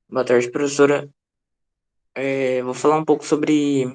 Boa tarde, professora. Vou falar um pouco sobre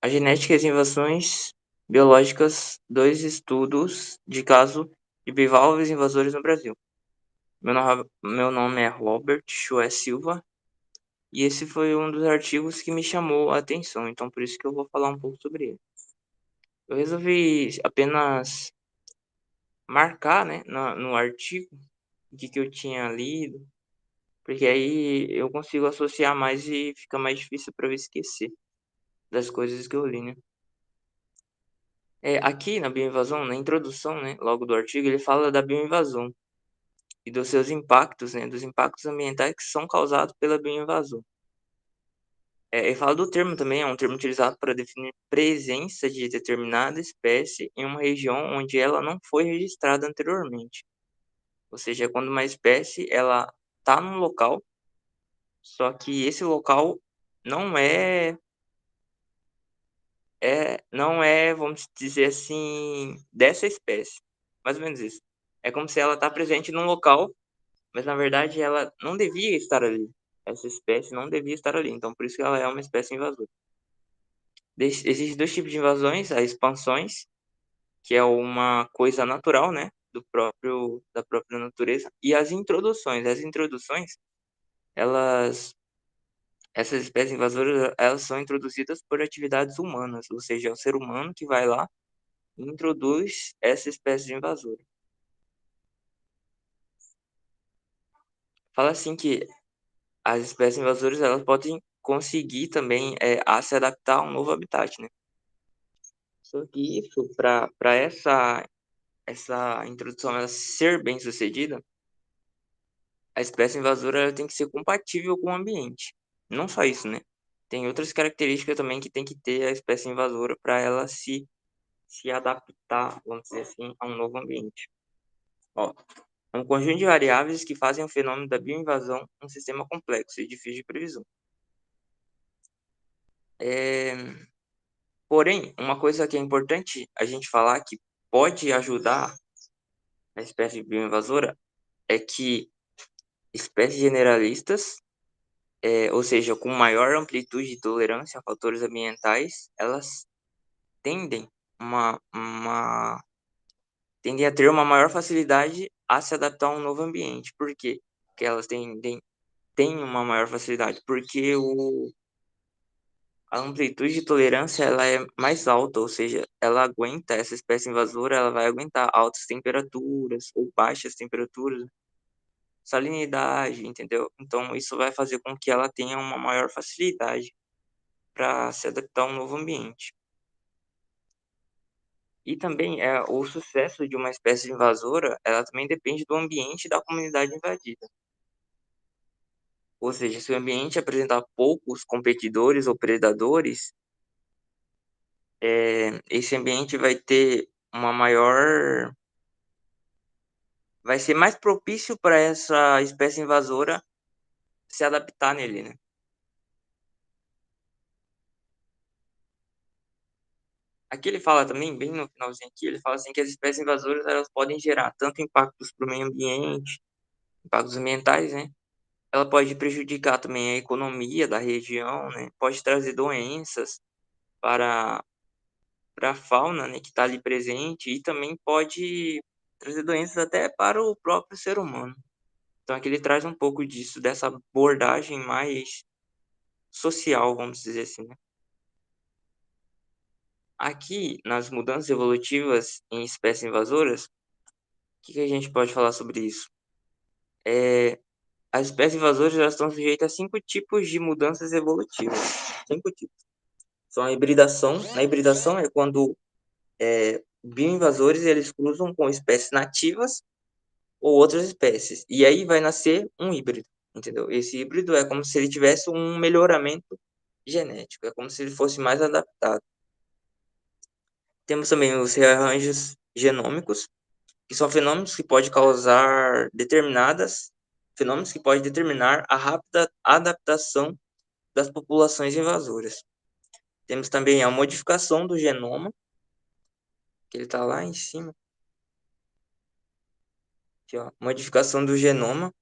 a genética e as invasões biológicas dos estudos de caso de bivalves invasores no Brasil. Meu nome é Robert Choé Silva e esse foi um dos artigos que me chamou a atenção, então por isso que eu vou falar um pouco sobre ele. Eu resolvi apenas marcar, né, no artigo o que eu tinha lido, porque aí eu consigo associar mais e fica mais difícil para eu esquecer das coisas que eu li, né? Aqui na bioinvasão, na introdução, né, logo do artigo, ele fala da bioinvasão e dos seus impactos, né, dos impactos ambientais que são causados pela bioinvasão. Ele fala do termo também, é um termo utilizado para definir presença de determinada espécie em uma região onde ela não foi registrada anteriormente. Ou seja, quando uma espécie ela está num local, só que esse local não é não é, vamos dizer assim, dessa espécie. Mais ou menos isso. É como se ela tá presente num local, mas na verdade ela não devia estar ali. Essa espécie não devia estar ali. Então por isso que ela é uma espécie invasora. Existem dois tipos de invasões, as expansões, que é uma coisa natural, né, da própria natureza, e as introduções. As introduções, elas essas espécies invasoras, elas são introduzidas por atividades humanas, ou seja, é o ser humano que vai lá introduz essa espécie de invasora. Fala assim que as espécies invasoras elas podem conseguir também a se adaptar a um novo habitat, né? Só que isso, para essa introdução ela ser bem sucedida, a espécie invasora ela tem que ser compatível com o ambiente. Não só isso, né? Tem outras características também que tem que ter a espécie invasora para ela se adaptar, vamos dizer assim, a um novo ambiente. Ó, um conjunto de variáveis que fazem o fenômeno da bioinvasão um sistema complexo e difícil de previsão. É, Porém, uma coisa que é importante a gente falar que pode ajudar a espécie bioinvasora é que espécies generalistas, ou seja, com maior amplitude de tolerância a fatores ambientais, elas tendem, tendem a ter uma maior facilidade a se adaptar a um novo ambiente. Por quê? Porque elas têm uma maior facilidade, porque a amplitude de tolerância ela é mais alta, ou seja, ela aguenta, essa espécie invasora, ela vai aguentar altas temperaturas ou baixas temperaturas, salinidade, entendeu? Então, isso vai fazer com que ela tenha uma maior facilidade para se adaptar a um novo ambiente. E também o sucesso de uma espécie invasora, ela também depende do ambiente da comunidade invadida. Ou seja, se o ambiente apresentar poucos competidores ou predadores, esse ambiente vai ser mais propício para essa espécie invasora se adaptar nele, né? Aqui ele fala também, bem no finalzinho aqui, ele fala assim que as espécies invasoras elas podem gerar tanto impactos para o meio ambiente, impactos ambientais, né? Ela pode prejudicar também a economia da região, né? Pode trazer doenças para a fauna, né, que está ali presente e também pode trazer doenças até para o próprio ser humano. Então aqui ele traz um pouco disso, dessa abordagem mais social, vamos dizer assim, né? Aqui, nas mudanças evolutivas em espécies invasoras, o que a gente pode falar sobre isso? É, as espécies invasoras elas estão sujeitas a 5 tipos de mudanças evolutivas. 5 tipos. São a hibridação. Na hibridação é quando bioinvasores eles cruzam com espécies nativas ou outras espécies. E aí vai nascer um híbrido, entendeu? Esse híbrido é como se ele tivesse um melhoramento genético. É como se ele fosse mais adaptado. Temos também os rearranjos genômicos, que são fenômenos que podem determinar a rápida adaptação das populações invasoras. Temos também a modificação do genoma, que ele está lá em cima, aqui, ó, modificação do genoma,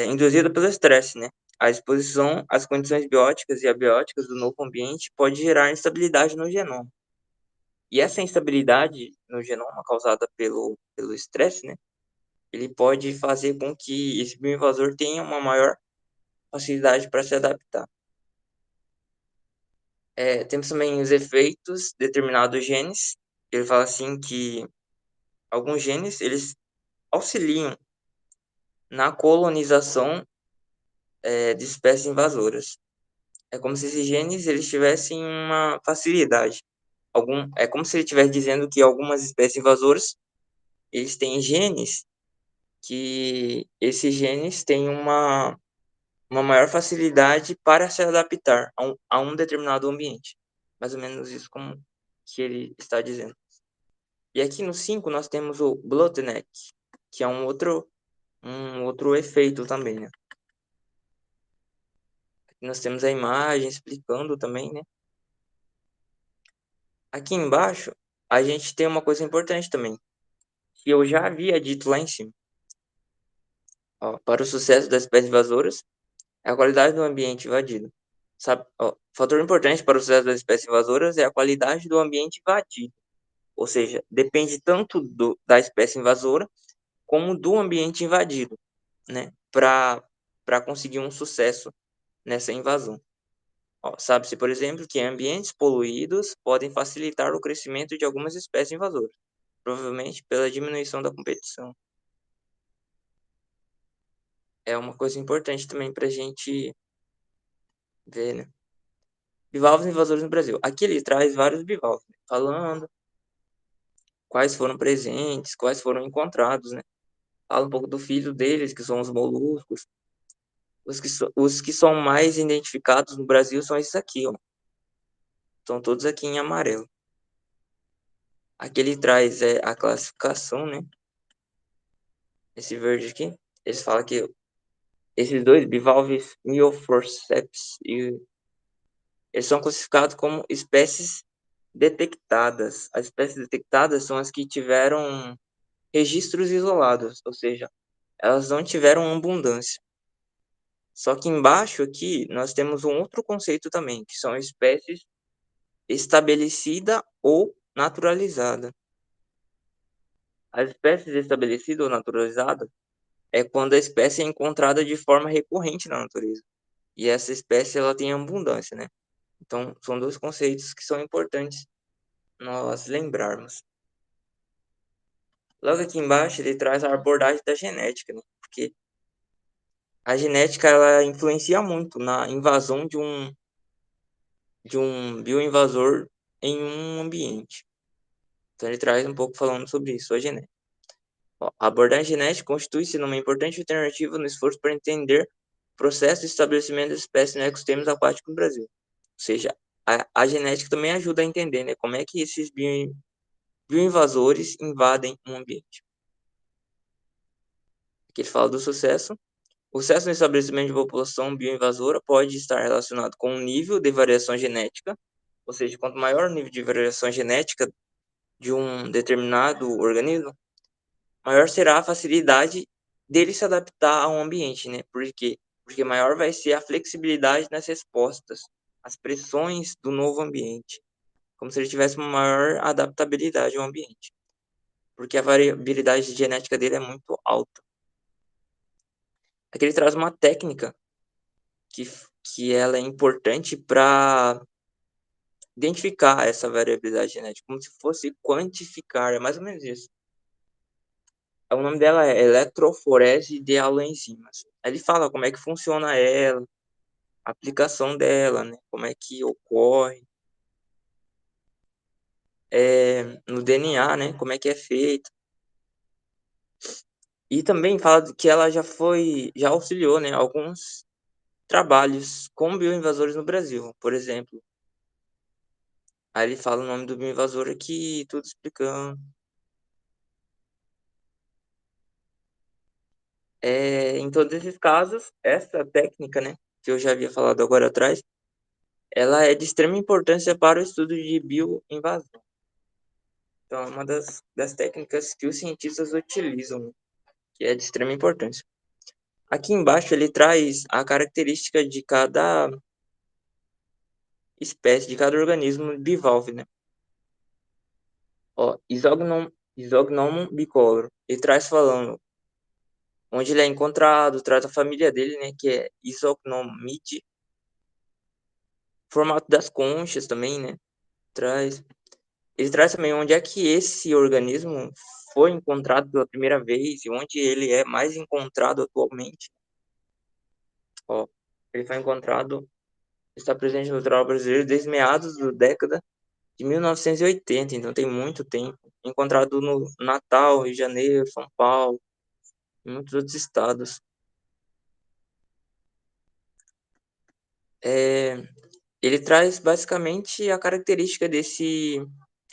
induzida pelo estresse, né? A exposição às condições bióticas e abióticas do novo ambiente pode gerar instabilidade no genoma. E essa instabilidade no genoma causada pelo estresse, né? Ele pode fazer com que esse bioinvasor tenha uma maior facilidade para se adaptar. Temos também os efeitos de determinados genes. Ele fala assim que alguns genes eles auxiliam na colonização de espécies invasoras. É como se esses genes eles tivessem uma facilidade. É como se ele estivesse dizendo que algumas espécies invasoras eles têm genes que esses genes têm uma maior facilidade para se adaptar a um determinado ambiente. Mais ou menos isso como que ele está dizendo. E aqui no 5 nós temos o Bloodneck, que é um outro efeito também, né? Aqui nós temos a imagem explicando também, né? Aqui embaixo a gente tem uma coisa importante também, que eu já havia dito lá em cima. Ó, para o sucesso das espécies invasoras, é a qualidade do ambiente invadido. Sabe, ó, fator importante para o sucesso das espécies invasoras é a qualidade do ambiente invadido. Ou seja, depende tanto da espécie invasora como do ambiente invadido, né? Para conseguir um sucesso nessa invasão. Sabe-se, por exemplo, que ambientes poluídos podem facilitar o crescimento de algumas espécies invasoras, provavelmente pela diminuição da competição. É uma coisa importante também para a gente ver, né? Bivalves invasores no Brasil. Aqui ele traz vários bivalves, né? Falando quais foram presentes, quais foram encontrados, né? Fala um pouco do filho deles, que são os moluscos. Os que são mais identificados no Brasil são esses aqui, ó. Estão todos aqui em amarelo. Aqui ele traz a classificação, né? Esse verde aqui. Eles falam que esses dois, bivalves mioforceps, eles são classificados como espécies detectadas. As espécies detectadas são as que tiveram registros isolados, ou seja, elas não tiveram abundância. Só que embaixo aqui nós temos um outro conceito também, que são espécies estabelecida ou naturalizada. As espécies estabelecida ou naturalizada é quando a espécie é encontrada de forma recorrente na natureza. E essa espécie ela tem abundância, né? Então, são dois conceitos que são importantes nós lembrarmos. Logo aqui embaixo, ele traz a abordagem da genética, né? Porque a genética ela influencia muito na invasão de um bioinvasor em um ambiente. Então, ele traz um pouco falando sobre isso, a genética. A abordagem genética constitui-se numa importante alternativa no esforço para entender o processo de estabelecimento das espécies no ecossistema aquático no Brasil. Ou seja, a genética também ajuda a entender, né, como é que esses bioinvasores invadem um ambiente. Aqui ele fala do sucesso. O sucesso no estabelecimento de população bioinvasora pode estar relacionado com o nível de variação genética, ou seja, quanto maior o nível de variação genética de um determinado organismo, maior será a facilidade dele se adaptar ao ambiente, né? Por quê? Porque maior vai ser a flexibilidade nas respostas às pressões do novo ambiente, como se ele tivesse uma maior adaptabilidade ao ambiente, porque a variabilidade genética dele é muito alta. Aqui ele traz uma técnica que, que ela é importante para identificar essa variabilidade genética, como se fosse quantificar, é mais ou menos isso. O nome dela é eletroforese de aloenzimas. Aí ele fala como é que funciona ela, a aplicação dela, né? Como é que ocorre no DNA, né? Como é que é feito. E também fala que ela já auxiliou, né? Alguns trabalhos com bioinvasores no Brasil, por exemplo. Aí ele fala o nome do bioinvasor aqui, tudo explicando. Em todos esses casos, essa técnica, né? Que eu já havia falado agora atrás, ela é de extrema importância para o estudo de bioinvasão. Então, é uma das técnicas que os cientistas utilizam, que é de extrema importância. Aqui embaixo ele traz a característica de cada espécie, de cada organismo bivalve, né? Ó, Isognomon bicolor. Ele traz falando onde ele é encontrado, traz a família dele, né? Que é Isognomidae. Formato das conchas também, né? Traz. Ele traz também onde é que esse organismo foi encontrado pela primeira vez e onde ele é mais encontrado atualmente. Ó, ele foi encontrado, está presente no litoral brasileiro desde meados da década de 1980, então tem muito tempo. Encontrado no Natal, Rio de Janeiro, São Paulo, em muitos outros estados. É, ele traz basicamente a característica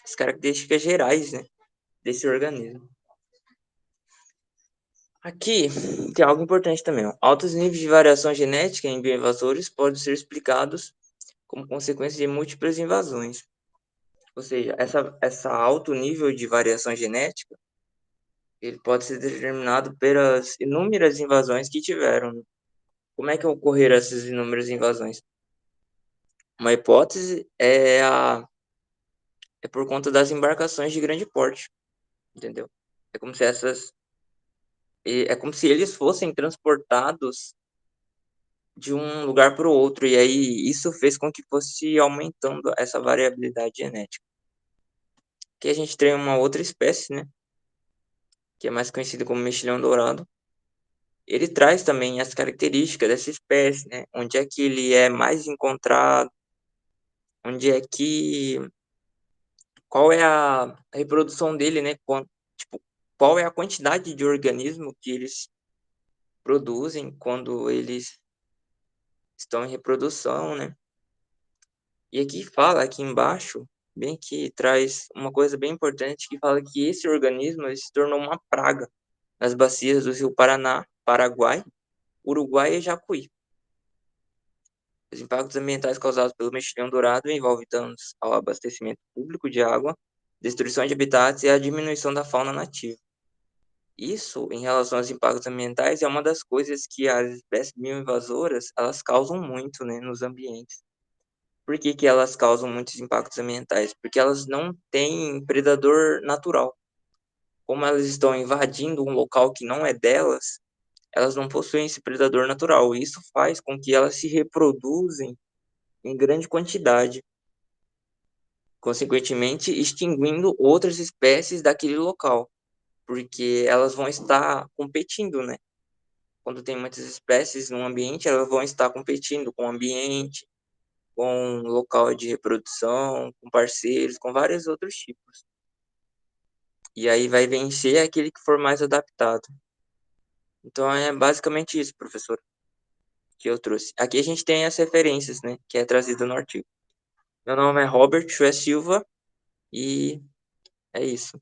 as características gerais, né, desse organismo. Aqui tem algo importante também. Ó. Altos níveis de variação genética em bioinvasores podem ser explicados como consequência de múltiplas invasões. Ou seja, essa alto nível de variação genética ele pode ser determinado pelas inúmeras invasões que tiveram. Como é que ocorreram essas inúmeras invasões? Uma hipótese é por conta das embarcações de grande porte, entendeu? É como se é como se eles fossem transportados de um lugar para o outro, e aí isso fez com que fosse aumentando essa variabilidade genética. Aqui a gente tem uma outra espécie, né, que é mais conhecida como mexilhão dourado. Ele traz também as características dessa espécie, né, onde é que ele é mais encontrado, onde é que qual é a reprodução dele, né, tipo, qual é a quantidade de organismo que eles produzem quando eles estão em reprodução, né? E aqui fala, aqui embaixo, bem que traz uma coisa bem importante, que fala que esse organismo ele se tornou uma praga nas bacias do rio Paraná, Paraguai, Uruguai e Jacuí. Os impactos ambientais causados pelo mexilhão dourado envolvem danos ao abastecimento público de água, destruição de habitats e a diminuição da fauna nativa. Isso, em relação aos impactos ambientais, é uma das coisas que as espécies bioinvasoras, elas causam muito, né, nos ambientes. Por que que elas causam muitos impactos ambientais? Porque elas não têm predador natural. Como elas estão invadindo um local que não é delas, elas não possuem esse predador natural. Isso faz com que elas se reproduzem em grande quantidade, consequentemente extinguindo outras espécies daquele local, porque elas vão estar competindo, né? Quando tem muitas espécies no ambiente, elas vão estar competindo com o ambiente, com local de reprodução, com parceiros, com vários outros tipos. E aí vai vencer aquele que for mais adaptado. Então é basicamente isso, professor, que eu trouxe. Aqui a gente tem as referências, né, que é trazida no artigo. Meu nome é Robert Chue Silva e é isso.